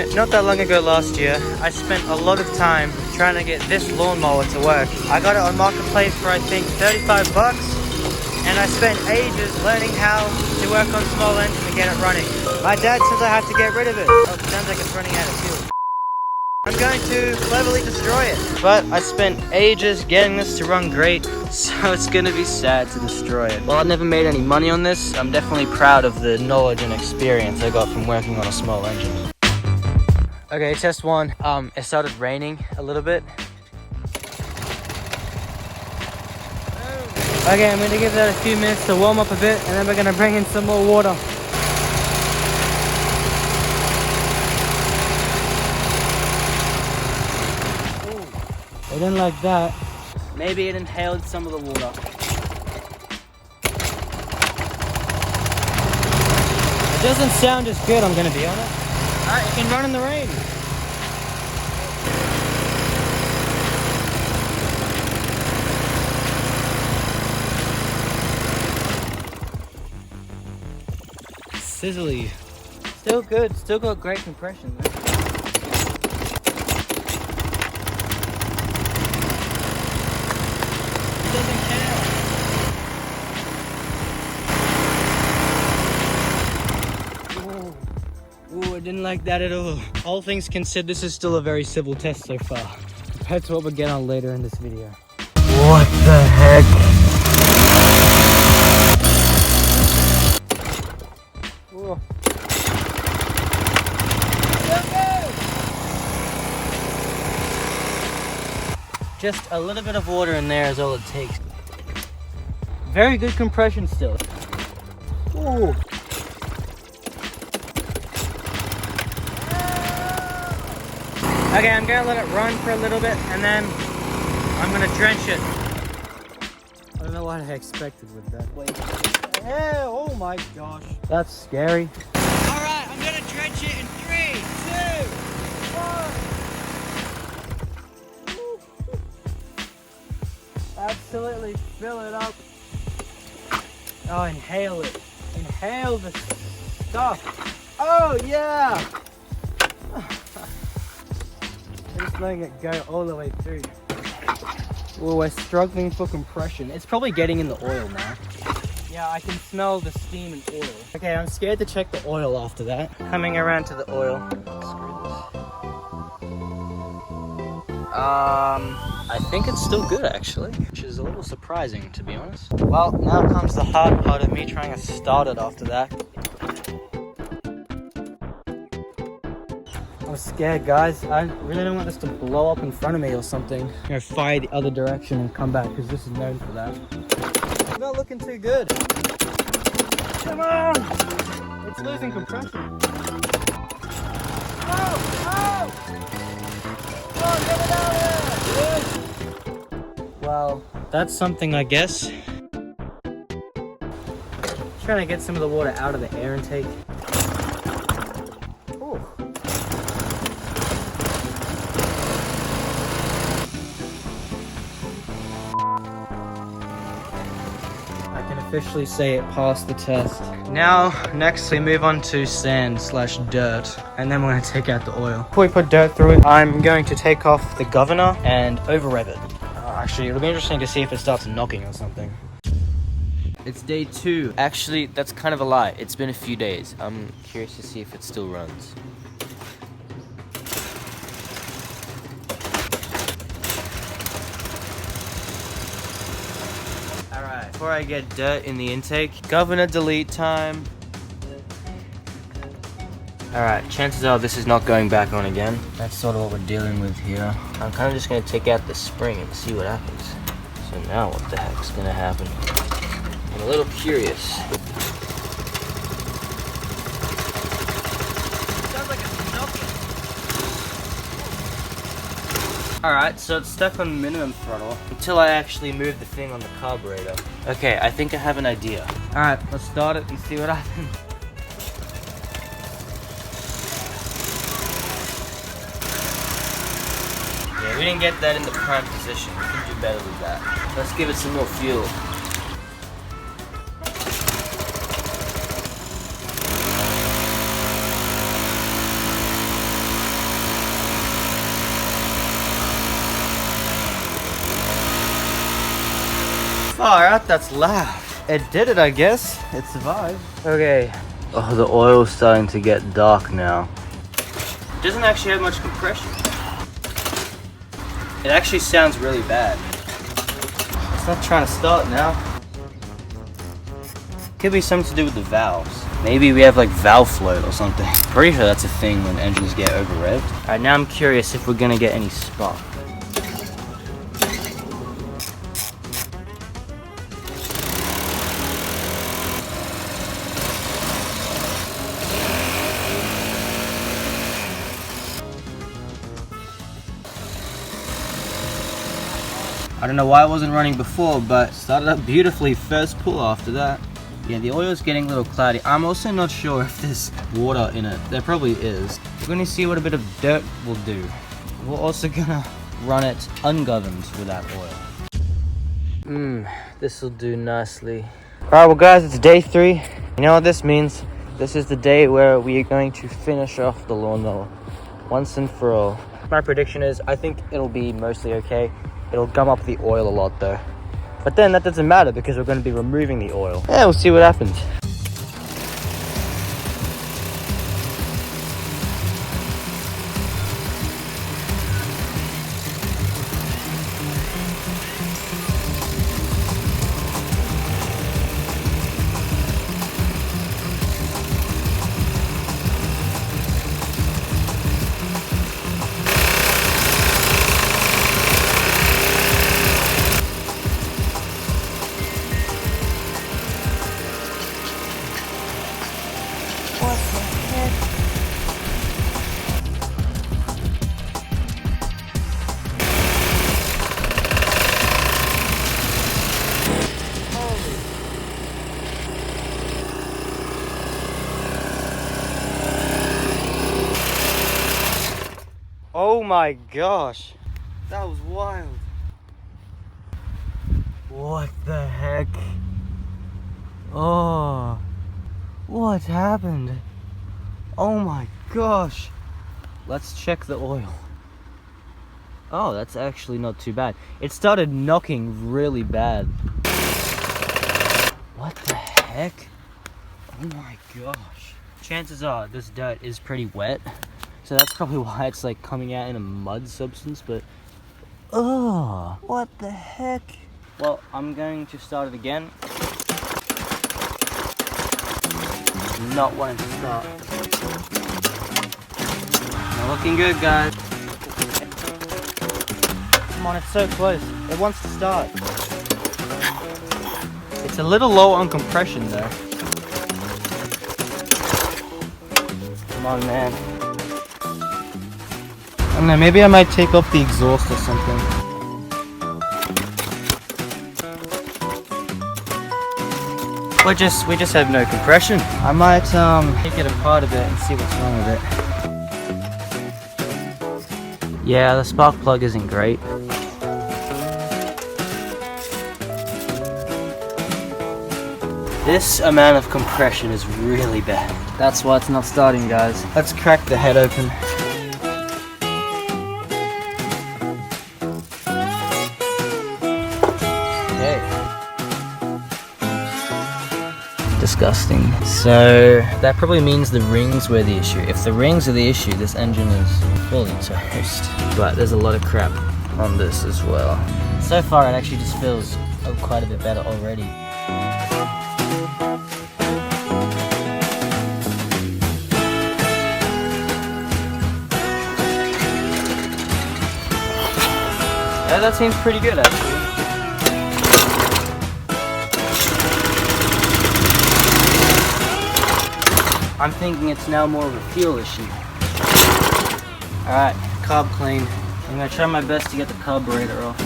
So, not that long ago last year, I spent a lot of time trying to get this lawnmower to work. I got it on Marketplace for I think 35 bucks, and I spent ages learning how to work on small engine and get it running. My dad says I have to get rid of it. Oh, it sounds like it's running out of fuel. I'm going to cleverly destroy it. But I spent ages getting this to run great, so it's gonna be sad to destroy it. Well, I never made any money on this. I'm definitely proud of the knowledge and experience I got from working on a small engine. Okay, test one. It started raining a little bit. Okay, I'm gonna give that a few minutes to warm up a bit, and then we're gonna bring in some more water. It didn't like that. Maybe it inhaled some of the water. It doesn't sound as good, I'm gonna be honest. Alright, you can run in the rain. Sizzly. Still good, still got great compression though. Ooh, I didn't like that at all. All things considered, this is still a very civil test so far, compared to what we'll get on later in this video. What the heck? Ooh. Just a little bit of water in there is all it takes. Very good compression still. Ooh. Okay, I'm gonna let it run for a little bit, and then I'm gonna drench it. I don't know what I expected with that. Wait. Hey, oh my gosh. That's scary. All right, I'm gonna drench it in 3, 2, 1. Absolutely fill it up. Oh, inhale it. Inhale the stuff. Oh, yeah. Just letting it go all the way through. Oh, we're struggling for compression. It's probably getting in the oil now. Yeah, I can smell the steam and oil. Okay, I'm scared to check the oil after that. Coming around to the oil. Screw this. I think it's still good actually, which is a little surprising to be honest. Well, now comes the hard part of me trying to start it after that. I'm scared, guys. I really don't want this to blow up in front of me or something. I'm gonna fire the other direction and come back because this is known for that. It's not looking too good. Come on! It's losing compression. Oh! Oh! Oh, get it out of here! Well, that's something, I guess. Trying to get some of the water out of the air intake. Officially say it passed the test. Now, next we move on to sand/dirt, and then we're going to take out the oil. Before we put dirt through it, I'm going to take off the governor and overrev it. Actually, it'll be interesting to see if it starts knocking or something. It's day 2. Actually, that's kind of a lie. It's been a few days. I'm curious to see if it still runs. Before I get dirt in the intake, governor delete time. Alright, chances are this is not going back on again. That's sort of what we're dealing with here. I'm kind of just going to take out the spring and see what happens. So now what the heck's going to happen? I'm a little curious. Sounds like it's knocking. Alright, so it's stuck on minimum throttle until I actually move the thing on the carburetor. Okay, I think I have an idea. Alright, let's start it and see what happens. Yeah, we didn't get that in the prime position. We can do better with that. Let's give it some more fuel. Far out, that's loud. It did it, I guess. It survived. Okay. Oh, the oil's starting to get dark now. It doesn't actually have much compression. It actually sounds really bad. It's not trying to start now. Could be something to do with the valves. Maybe we have like valve float or something. Pretty sure that's a thing when engines get over revved. Alright, now I'm curious if we're gonna get any spark. I don't know why it wasn't running before, but started up beautifully first pull after that. Yeah, the oil's getting a little cloudy. I'm also not sure if there's water in it. There probably is. We're gonna see what a bit of dirt will do. We're also gonna run it ungoverned without oil. This will do nicely. Alright, well guys, it's day 3. You know what this means? This is the day where we are going to finish off the lawnmower once and for all. My prediction is I think it'll be mostly okay. It'll gum up the oil a lot though. But then that doesn't matter because we're going to be removing the oil. Yeah, we'll see what happens. Oh my gosh, that was wild. What the heck? Oh, what happened? Oh my gosh. Let's check the oil. Oh, that's actually not too bad. It started knocking really bad. What the heck? Oh my gosh. Chances are this dirt is pretty wet. So that's probably why it's like coming out in a mud substance, but oh, what the heck? Well, I'm going to start it again. Not wanting to start. Not looking good, guys. Come on, it's so close. It wants to start. It's a little low on compression though. Come on, man. I don't know, maybe I might take off the exhaust or something. We just have no compression. I might take it apart a bit and see what's wrong with it. Yeah, the spark plug isn't great. This amount of compression is really bad. That's why it's not starting, guys. Let's crack the head open. Disgusting. So that probably means the rings were the issue. If the rings are the issue, this engine is fully toast. But there's a lot of crap on this as well. So far it actually just feels quite a bit better already. Yeah, that seems pretty good actually. I'm thinking it's now more of a fuel issue. Alright, carb clean. I'm gonna try my best to get the carburetor off.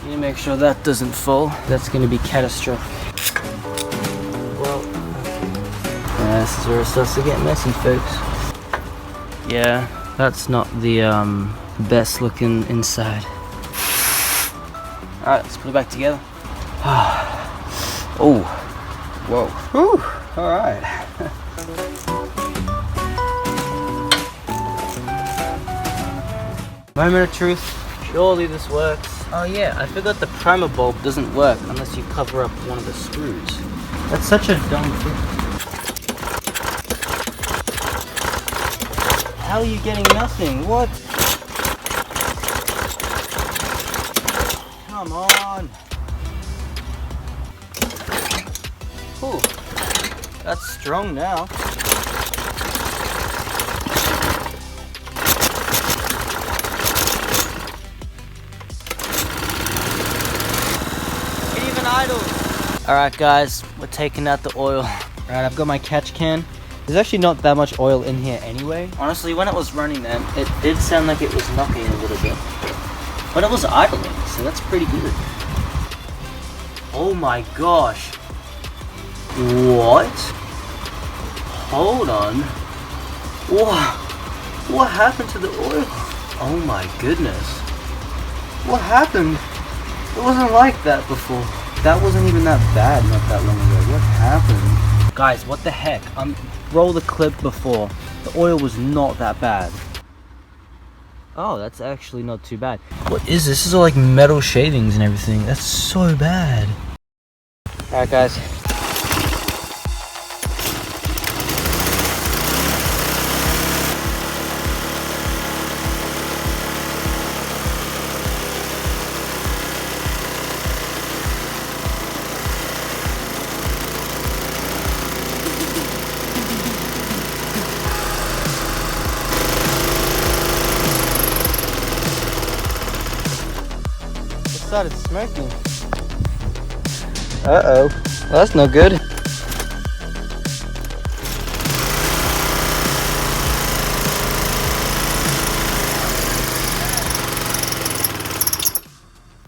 Need to make sure that doesn't fall. That's gonna be catastrophic. Well, yeah, this is where it starts to get messy, folks. Yeah, that's not the best looking inside. Alright, let's put it back together. Oh, whoa, whew, all right. Moment of truth. Surely this works. Oh yeah, I forgot the primer bulb doesn't work unless you cover up one of the screws. That's such a dumb thing. How are you getting nothing? What? Come on. Ooh, that's strong now. It even idles. Alright guys, we're taking out the oil. Alright, I've got my catch can. There's actually not that much oil in here anyway. Honestly, when it was running then, it did sound like it was knocking a little bit. But it was idling, so that's pretty good. Oh my gosh. What? Hold on. What happened to the oil? Oh my goodness. What happened? It wasn't like that before. That wasn't even that bad not that long ago. What happened? Guys, what the heck? Roll the clip before. The oil was not that bad. Oh, that's actually not too bad. What is this? This is all like metal shavings and everything. That's so bad. Alright guys. Started smoking. Uh-oh. Well, that's no good.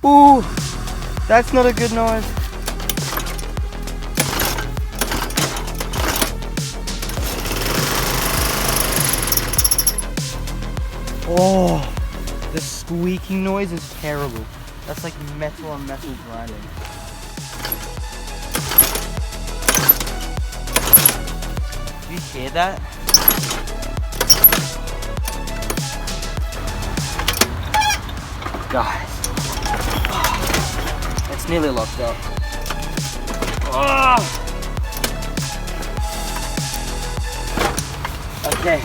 Ooh, that's not a good noise. Oh, the squeaking noise is terrible. That's like metal on metal grinding. Do you hear that? Guys. It's nearly locked up. Okay.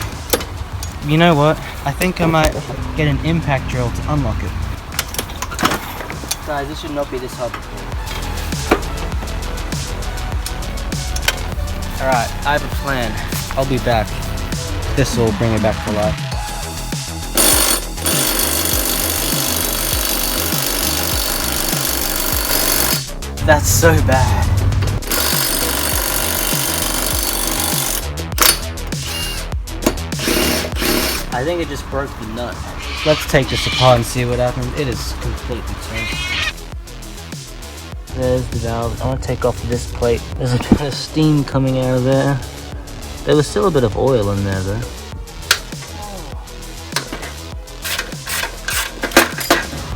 You know what? I think I might get an impact drill to unlock it. Guys, this should not be this hard before. Alright, I have a plan. I'll be back. This will bring it back to life. That's so bad. I think it just broke the nut. Let's take this apart and see what happens. It is completely turned. There's the valve. I want to take off this plate. There's a bit of steam coming out of there. There was still a bit of oil in there though.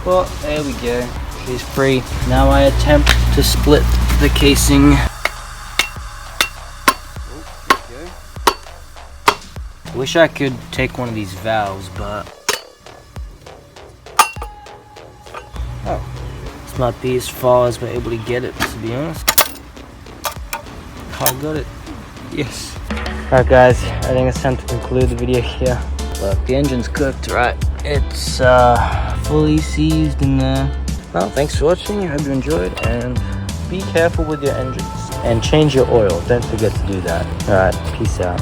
Well, there we go. She's free. Now I attempt to split the casing. Wish I could take one of these valves, but this might be as far as we're able to get it, to be honest. I got it. Yes. Alright guys, I think it's time to conclude the video here. Look, the engine's cooked, right? It's fully seized in there. Well, thanks for watching. I hope you enjoyed, and Be careful with your engines. And change your oil. Don't forget to do that. Alright, peace out.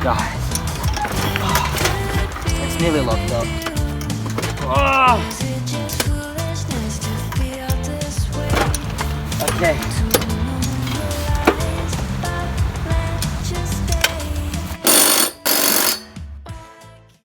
Guys. It's nearly locked up. Oh. Okay.